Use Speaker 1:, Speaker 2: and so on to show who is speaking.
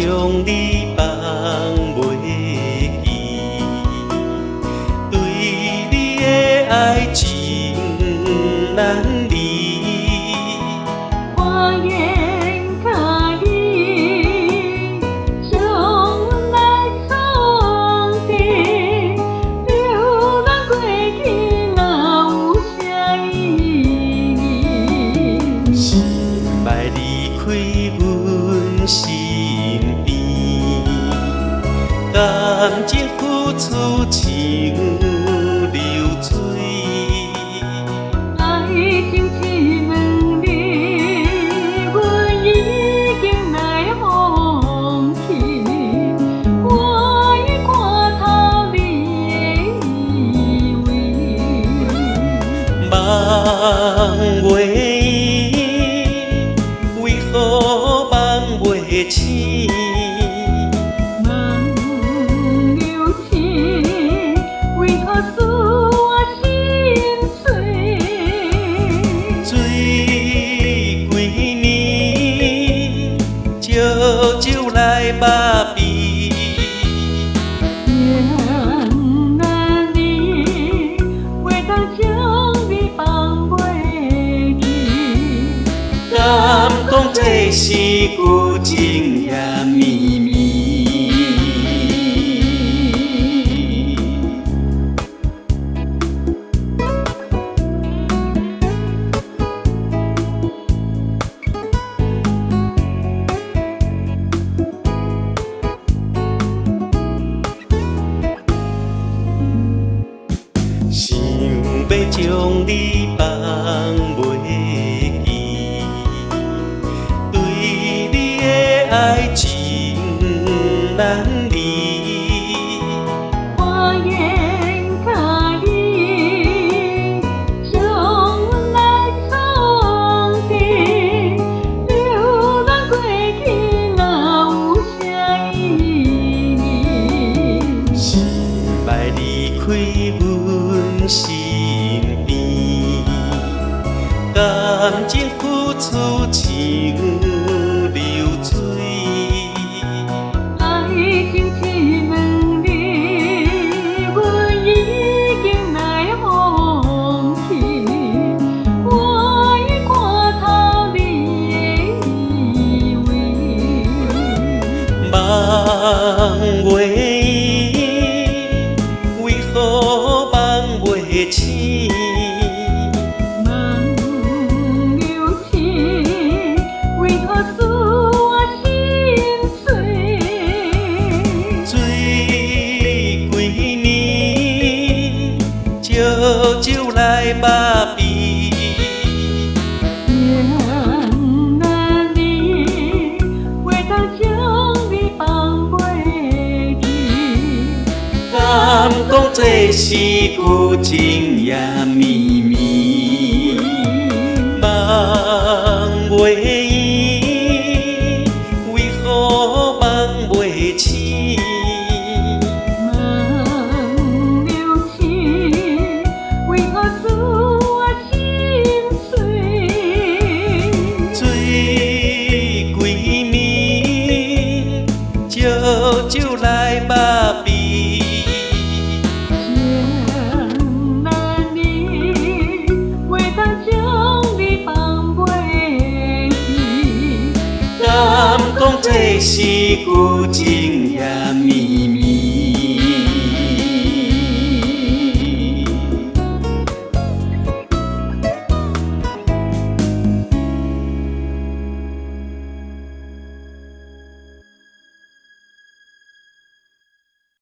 Speaker 1: 将你放袂记，对你的爱情难离。
Speaker 2: 花言巧语，将阮来创治，流浪过去哪有啥意义？
Speaker 1: 心爱离开阮身边，感情付出像流水。
Speaker 2: 爱情一两日，阮已经来放弃。我已看透你的意味。
Speaker 1: 望袂伊，为何望袂醒？
Speaker 2: 梦流情，为何使我心碎？
Speaker 1: 水几年，烧酒来把味。
Speaker 2: 恋难离，袂当将你放袂记。
Speaker 1: 敢讲这是旧情也绵绵？想要将你放袂记，对你的爱情难离。
Speaker 2: 花言巧语，将阮来创治，流浪过去哪有啥意义？
Speaker 1: 心爱离开阮身边，感情付出像流水。
Speaker 2: 爱情一两日，阮已经来放弃。我已看透你的意味。
Speaker 1: 望袂伊，为何望袂醒？
Speaker 2: 梦流情，为何使我心碎？
Speaker 1: 水几年，烧酒来把味。
Speaker 2: 恋难离，袂当将你放袂记。
Speaker 1: 敢讲这是旧情也绵绵？望袂伊，为何望袂醒？
Speaker 2: 梦流情，为何使我心碎？
Speaker 1: 水几年，烧酒来把味。
Speaker 2: 恋难离，袂当将你放袂记。
Speaker 1: 敢讲这是旧情也绵绵？